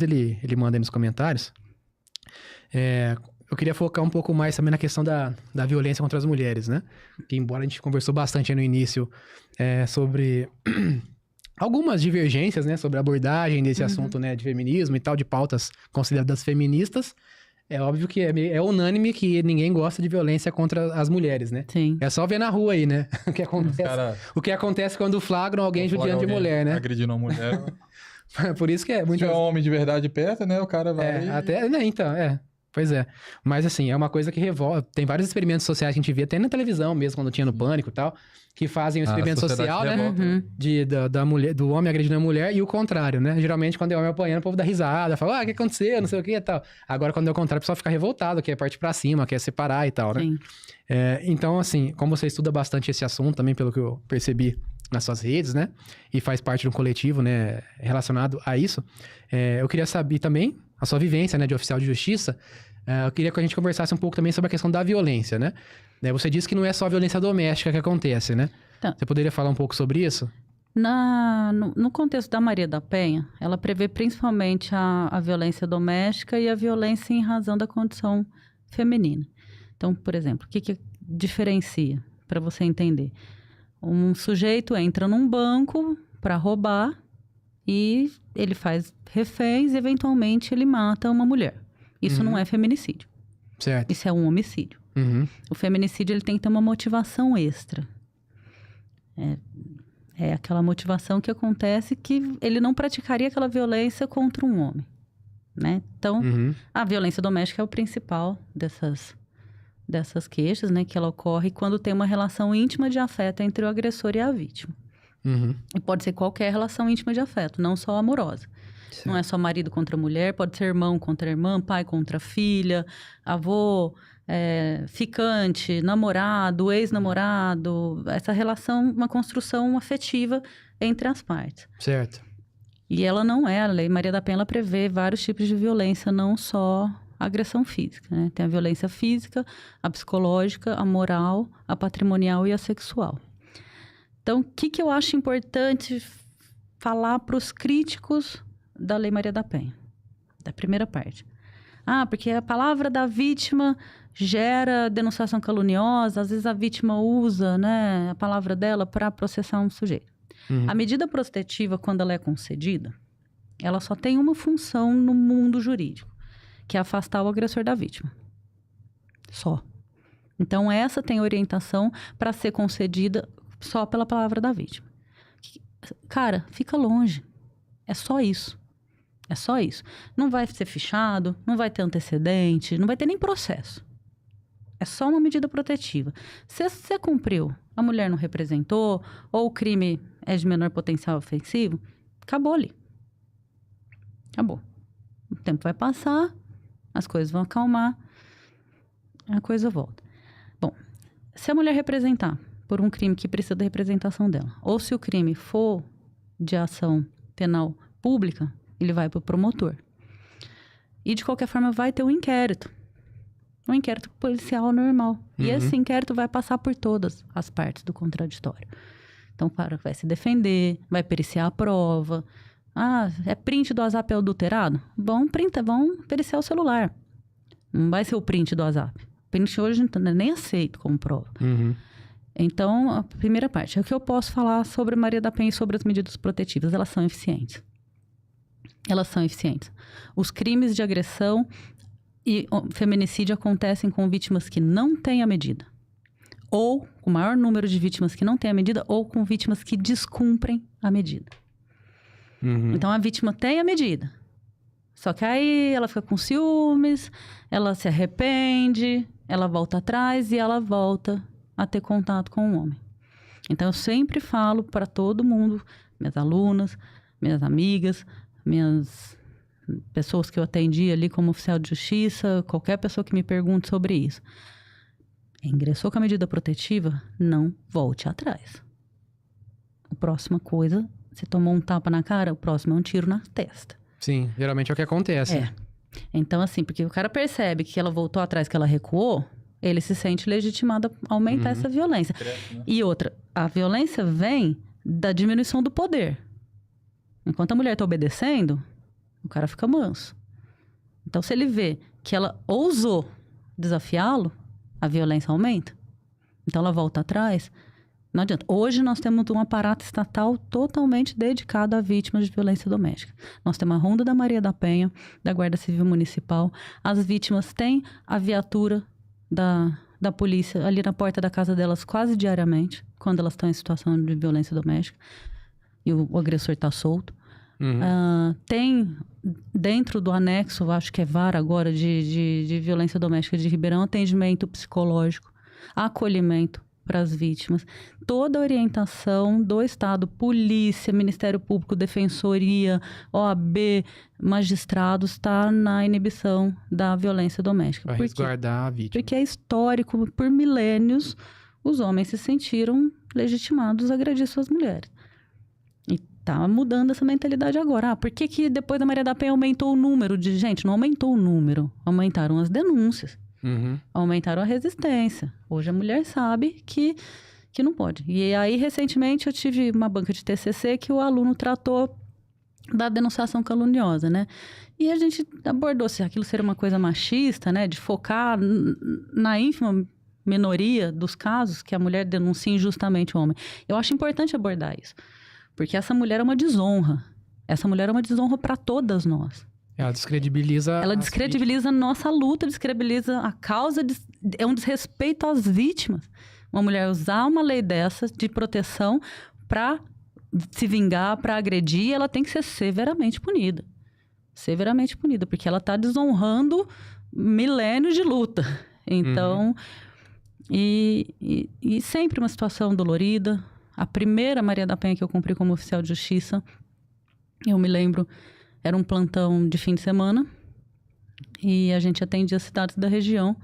ele manda aí nos comentários. Eu queria focar um pouco mais também na questão da violência contra as mulheres, né? Que embora a gente conversou bastante aí no início sobre algumas divergências, né? Sobre a abordagem desse assunto, né? De feminismo e tal, de pautas consideradas feministas. É óbvio que é unânime que ninguém gosta de violência contra as mulheres, né? Sim. É só ver na rua aí, né? O que acontece quando flagram alguém judiando de mulher, né? Agredindo uma mulher. Por isso que é muito... Se é um homem de verdade perto, né? O cara vai... Pois é. Mas, assim, é uma coisa que revolta. Tem vários experimentos sociais que a gente via até na televisão mesmo, quando tinha no Pânico e tal, que fazem o experimento social, né? Da mulher, do homem agredindo a mulher e o contrário, né? Geralmente, quando é homem apanhando, o povo dá risada, fala, o que aconteceu, não sei o que e tal. Agora, quando é o contrário, o pessoal fica revoltado, quer partir pra cima, quer separar e tal, né? Sim. Então, assim, como você estuda bastante esse assunto também, pelo que eu percebi nas suas redes, né? E faz parte de um coletivo, né? Relacionado a isso. Eu queria saber também a sua vivência, né? De oficial de justiça. Eu queria que a gente conversasse um pouco também sobre a questão da violência, né? Você disse que não é só a violência doméstica que acontece, né? Então, você poderia falar um pouco sobre isso? No contexto da Maria da Penha, ela prevê principalmente a violência doméstica e a violência em razão da condição feminina. Então, por exemplo, o que diferencia, para você entender? Um sujeito entra num banco para roubar e ele faz reféns e, eventualmente, ele mata uma mulher. Isso não é feminicídio. Certo. Isso é um homicídio. O feminicídio, ele tem que ter uma motivação extra. É aquela motivação que acontece que ele não praticaria aquela violência contra um homem, né? Então, a violência doméstica é o principal dessas queixas, né? Que ela ocorre quando tem uma relação íntima de afeto entre o agressor e a vítima. E pode ser qualquer relação íntima de afeto, não só amorosa. Certo. Não é só marido contra mulher, pode ser irmão contra irmã, pai contra filha, avô, ficante, namorado, ex-namorado. Essa relação, uma construção afetiva entre as partes. Certo. E ela não é, a Lei Maria da Penha, ela prevê vários tipos de violência, não só a agressão física, né? Tem a violência física, a psicológica, a moral, a patrimonial e a sexual. Então, o que eu acho importante falar para os críticos da Lei Maria da Penha? Da primeira parte. Porque a palavra da vítima gera denunciação caluniosa, às vezes a vítima usa, né, a palavra dela para processar um sujeito. A medida protetiva, quando ela é concedida, ela só tem uma função no mundo jurídico, que é afastar o agressor da vítima. Só. Então, essa tem orientação para ser concedida só pela palavra da vítima. Cara, fica longe. É só isso. É só isso. Não vai ser fichado, não vai ter antecedente, não vai ter nem processo. É só uma medida protetiva. Se você cumpriu, a mulher não representou, ou o crime é de menor potencial ofensivo, acabou ali. Acabou. O tempo vai passar, as coisas vão acalmar, a coisa volta. Bom, se a mulher representar por um crime que precisa da representação dela, ou se o crime for de ação penal pública, ele vai para o promotor. E, de qualquer forma, vai ter um inquérito policial normal. E esse inquérito vai passar por todas as partes do contraditório. Então, o cara vai se defender, vai periciar a prova. É print do WhatsApp adulterado? Vão periciar o celular. Não vai ser o print do WhatsApp. O print hoje não é nem aceito como prova. Então, a primeira parte. O que eu posso falar sobre Maria da Penha e sobre as medidas protetivas? Elas são eficientes. Os crimes de agressão e feminicídio acontecem com vítimas que não têm a medida. Ou com o maior número de vítimas que não têm a medida, ou com vítimas que descumprem a medida. Então, a vítima tem a medida. Só que aí ela fica com ciúmes, ela se arrepende, ela volta atrás e ela volta a ter contato com o homem. Então, eu sempre falo para todo mundo, minhas alunas, minhas amigas, minhas pessoas que eu atendi ali como oficial de justiça, qualquer pessoa que me pergunte sobre isso. Ingressou com a medida protetiva, não volte atrás. A próxima coisa, você tomou um tapa na cara, o próximo é um tiro na testa. Sim, geralmente é o que acontece. Então, assim, porque o cara percebe que ela voltou atrás, que ela recuou, ele se sente legitimado a aumentar essa violência. E outra, a violência vem da diminuição do poder. Enquanto a mulher está obedecendo, o cara fica manso. Então, se ele vê que ela ousou desafiá-lo, a violência aumenta. Então, ela volta atrás. Não adianta. Hoje, nós temos um aparato estatal totalmente dedicado a vítimas de violência doméstica. Nós temos a Ronda da Maria da Penha, da Guarda Civil Municipal. As vítimas têm a viatura da polícia ali na porta da casa delas quase diariamente, quando elas estão em situação de violência doméstica e o agressor está solto. Tem dentro do anexo, acho que é VAR agora, de violência doméstica de Ribeirão, atendimento psicológico, acolhimento para as vítimas. Toda a orientação do Estado, polícia, Ministério Público, Defensoria, OAB, magistrados, está na inibição da violência doméstica. Para resguardar a vítima. Porque é histórico, por milênios, os homens se sentiram legitimados a agredir suas mulheres. E tá mudando essa mentalidade agora. Por que depois da Maria da Penha aumentou o número de... Gente, não aumentou o número, aumentaram as denúncias. Aumentaram a resistência. Hoje a mulher sabe que não pode. E aí, recentemente, eu tive uma banca de TCC que o aluno tratou da denunciação caluniosa, né? E a gente abordou se aquilo seria uma coisa machista, né? De focar na ínfima minoria dos casos que a mulher denuncia injustamente o homem. Eu acho importante abordar isso. Porque essa mulher é uma desonra. Essa mulher é uma desonra para todas nós. Ela descredibiliza... Ela descredibiliza a nossa luta, descredibiliza a causa, é um desrespeito às vítimas. Uma mulher usar uma lei dessa de proteção para se vingar, para agredir, ela tem que ser severamente punida. Severamente punida, porque ela está desonrando milênios de luta. Então, e sempre uma situação dolorida. A primeira Maria da Penha que eu cumpri como oficial de justiça, eu me lembro... Era um plantão de fim de semana e a gente atendia as cidades da região.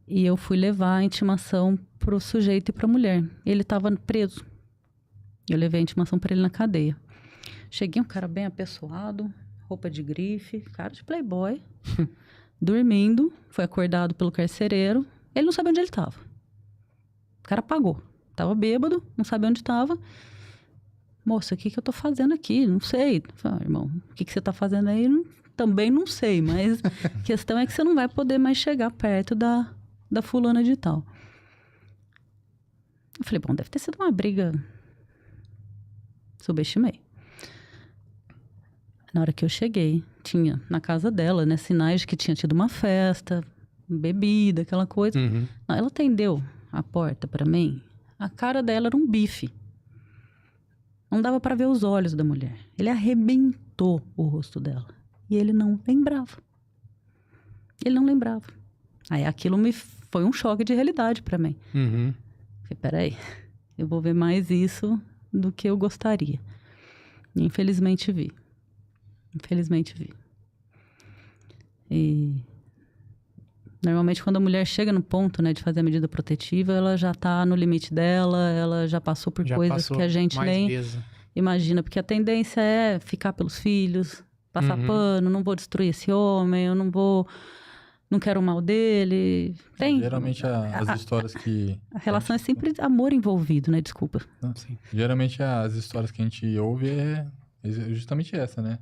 E eu fui levar a intimação para o sujeito e para a mulher. Ele estava preso. Eu levei a intimação para ele na cadeia. Cheguei, um cara bem apessoado, roupa de grife, cara de playboy, dormindo, foi acordado pelo carcereiro. Ele não sabia onde ele estava. O cara apagou. Estava bêbado, não sabia onde estava. Moça, o que eu tô fazendo aqui? Não sei. Falei, irmão, o que você tá fazendo aí? Também não sei, mas a questão é que você não vai poder mais chegar perto da fulana de tal. Eu falei, bom, deve ter sido uma briga. Subestimei. Na hora que eu cheguei, tinha na casa dela, né, sinais de que tinha tido uma festa, bebida, aquela coisa. Não, ela atendeu a porta pra mim, a cara dela era um bife. Não dava para ver os olhos da mulher. Ele arrebentou o rosto dela. E ele não lembrava. Ele não lembrava. Aí aquilo foi um choque de realidade para mim. Falei, peraí, eu vou ver mais isso do que eu gostaria. E infelizmente vi. E normalmente quando a mulher chega no ponto, né, de fazer a medida protetiva, ela já tá no limite dela, ela já passou por coisas que a gente nem imagina. Porque a tendência é ficar pelos filhos, passar pano, não vou destruir esse homem, eu não quero o mal dele. Geralmente as histórias que... A relação é sempre amor envolvido, né? Desculpa. Sim. Geralmente as histórias que a gente ouve é justamente essa, né?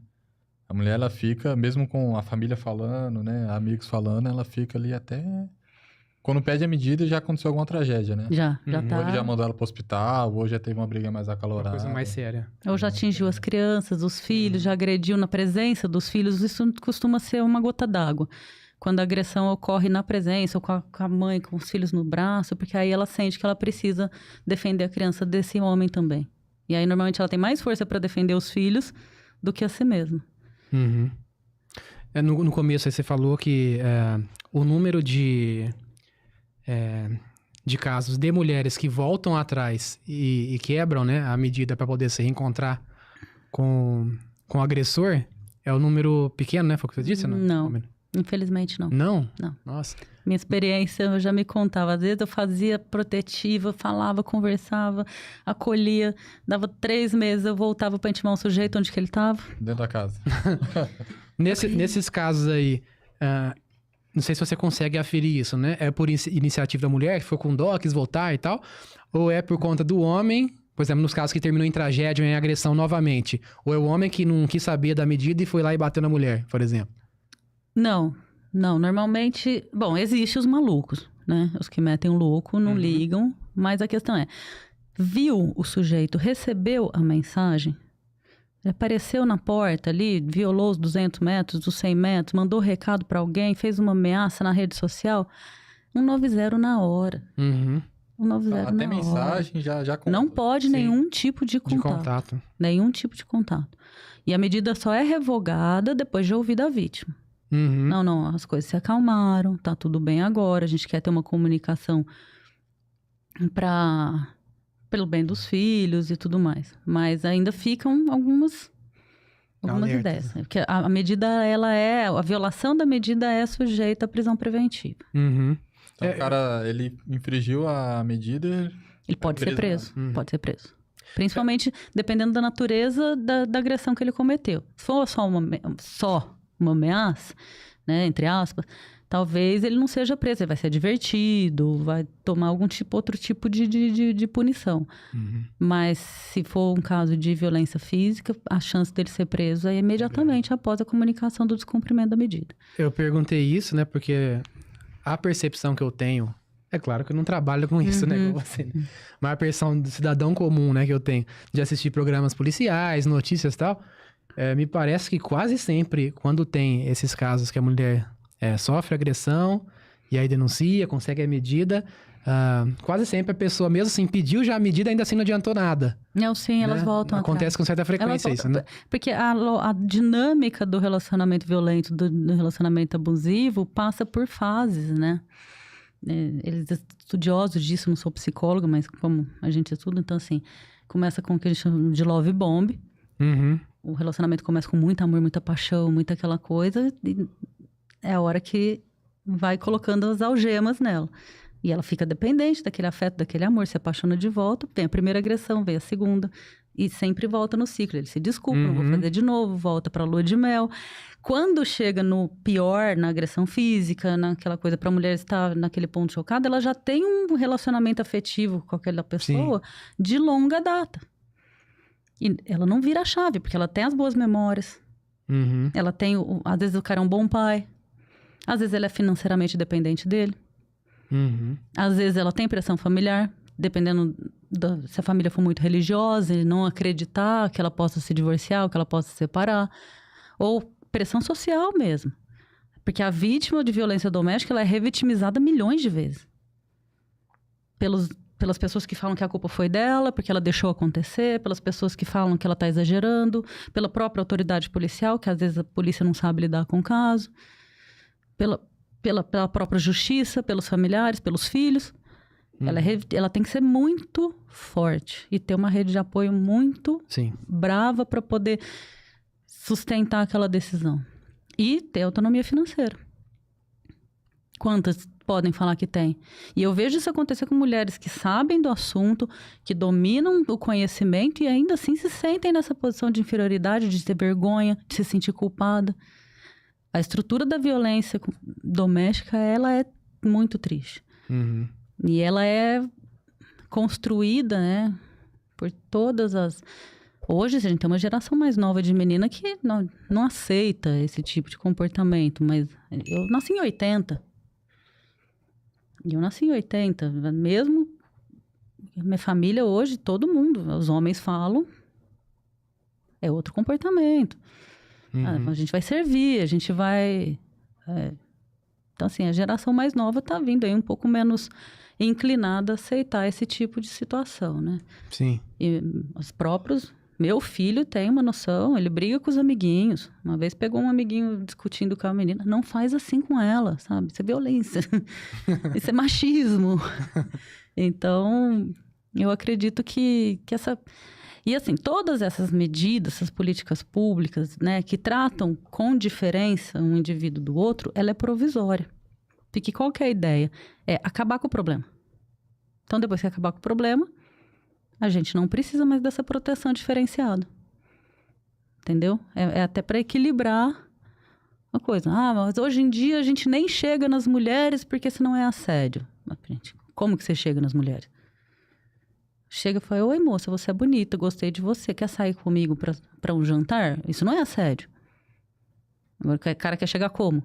A mulher, ela fica, mesmo com a família falando, né? Amigos falando, ela fica ali até... Quando pede a medida, já aconteceu alguma tragédia, né? Já tá... Ou ele já mandou ela pro hospital, ou já teve uma briga mais acalorada. Uma coisa mais séria. Ou já atingiu as crianças, os filhos, já agrediu na presença dos filhos. Isso costuma ser uma gota d'água. Quando a agressão ocorre na presença, ou com a mãe, com os filhos no braço, porque aí ela sente que ela precisa defender a criança desse homem também. E aí, normalmente, ela tem mais força para defender os filhos do que a si mesma. No começo aí você falou que o número de casos de mulheres que voltam atrás e quebram, né, a medida para poder se reencontrar com o agressor é um número pequeno, né? Foi o que você disse? Não, infelizmente não. Não? Não. Nossa. Minha experiência, eu já me contava. Às vezes eu fazia protetiva, falava, conversava, acolhia. Dava 3 meses, eu voltava para intimar um sujeito onde que ele estava. Dentro da casa. Nesses casos aí, não sei se você consegue aferir isso, né? É por iniciativa da mulher, que foi com dó, quis voltar e tal? Ou é por conta do homem Por exemplo, nos casos que terminou em tragédia ou em agressão novamente. Ou é o homem que não quis saber da medida e foi lá e bateu na mulher, por exemplo. Não, normalmente... Bom, existem os malucos, né? Os que metem o louco, não ligam. Mas a questão é, viu o sujeito, recebeu a mensagem, ele apareceu na porta ali, violou os 200 metros, os 100 metros, mandou recado pra alguém, fez uma ameaça na rede social, 190 na hora. 190 Até na mensagem hora. já conta. Não pode nenhum tipo de contato. Nenhum tipo de contato. E a medida só é revogada depois de ouvir da vítima. Não, as coisas se acalmaram, tá tudo bem agora, a gente quer ter uma comunicação pelo bem dos filhos e tudo mais. Mas ainda ficam algumas ideias. Porque a medida, a violação da medida é sujeita à prisão preventiva. Então, o cara, ele infringiu a medida... Ele pode ser preso, pode ser preso. Principalmente dependendo da natureza da agressão que ele cometeu. Se for só uma ameaça, né, entre aspas, talvez ele não seja preso, ele vai ser advertido, vai tomar outro tipo de punição. Mas se for um caso de violência física, a chance dele ser preso é imediatamente após a comunicação do descumprimento da medida. Eu perguntei isso, né, porque a percepção que eu tenho, é claro que eu não trabalho com isso, né, com você, né? Mas a percepção do cidadão comum, né, que eu tenho, de assistir programas policiais, notícias e tal, me parece que quase sempre, quando tem esses casos que a mulher sofre agressão, e aí denuncia, consegue a medida, quase sempre a pessoa, mesmo assim, pediu já a medida, ainda assim não adiantou nada. Não, sim, elas voltam Acontece atrás. com certa frequência isso, né? Porque a dinâmica do relacionamento violento, do relacionamento abusivo, passa por fases, né? Eles estudiosos disso, não sou psicóloga, mas como a gente estuda, então assim, começa com o que a gente chama de love bomb. O relacionamento começa com muito amor, muita paixão, muita aquela coisa, e é a hora que vai colocando as algemas nela. E ela fica dependente daquele afeto, daquele amor, se apaixona de volta, vem a primeira agressão, vem a segunda, e sempre volta no ciclo. Ele se desculpa, não vou fazer de novo, volta pra lua de mel. Quando chega no pior, na agressão física, naquela coisa pra mulher estar naquele ponto chocado, ela já tem um relacionamento afetivo com aquela pessoa de longa data. E ela não vira a chave, porque ela tem as boas memórias. Ela tem, às vezes o cara é um bom pai, às vezes ela é financeiramente dependente dele. Às vezes ela tem pressão familiar, dependendo se a família for muito religiosa, ele não acreditar que ela possa se divorciar, ou que ela possa se separar. Ou pressão social mesmo. Porque a vítima de violência doméstica, ela é revitimizada milhões de vezes. Pelas pessoas que falam que a culpa foi dela, porque ela deixou acontecer, pelas pessoas que falam que ela está exagerando, pela própria autoridade policial, que às vezes a polícia não sabe lidar com o caso, pela própria justiça, pelos familiares, pelos filhos. Ela tem que ser muito forte e ter uma rede de apoio muito brava para poder sustentar aquela decisão. E ter autonomia financeira. Quantas podem falar que tem? E eu vejo isso acontecer com mulheres que sabem do assunto, que dominam o conhecimento e ainda assim se sentem nessa posição de inferioridade, de ter vergonha, de se sentir culpada. A estrutura da violência doméstica, ela é muito triste. E ela é construída, né, por todas as... Hoje, a gente tem uma geração mais nova de menina que não aceita esse tipo de comportamento, mas eu nasci em 80. E eu nasci em 80. Mesmo minha família hoje, todo mundo, os homens falam, é outro comportamento. A gente vai servir, a gente vai... Então, assim, a geração mais nova tá vindo aí um pouco menos inclinada a aceitar esse tipo de situação, né? Sim. E os próprios... Meu filho tem uma noção, ele briga com os amiguinhos. Uma vez pegou um amiguinho discutindo com a menina. Não faz assim com ela, sabe? Isso é violência. Isso é machismo. Então, eu acredito que essa... E assim, todas essas medidas, essas políticas públicas, né, que tratam com diferença um indivíduo do outro, ela é provisória. Porque qual que é a ideia? É acabar com o problema. Então, depois que acabar com o problema, a gente não precisa mais dessa proteção diferenciada. Entendeu? É até para equilibrar a coisa. Mas hoje em dia a gente nem chega nas mulheres porque senão é assédio. Mas, gente, como que você chega nas mulheres? chega e fala, oi moça, você é bonita, gostei de você, quer sair comigo pra um jantar? Isso não é assédio. Agora, o cara quer chegar como?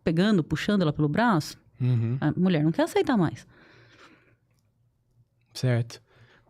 Pegando, puxando ela pelo braço? Uhum. A mulher não quer aceitar mais. Certo.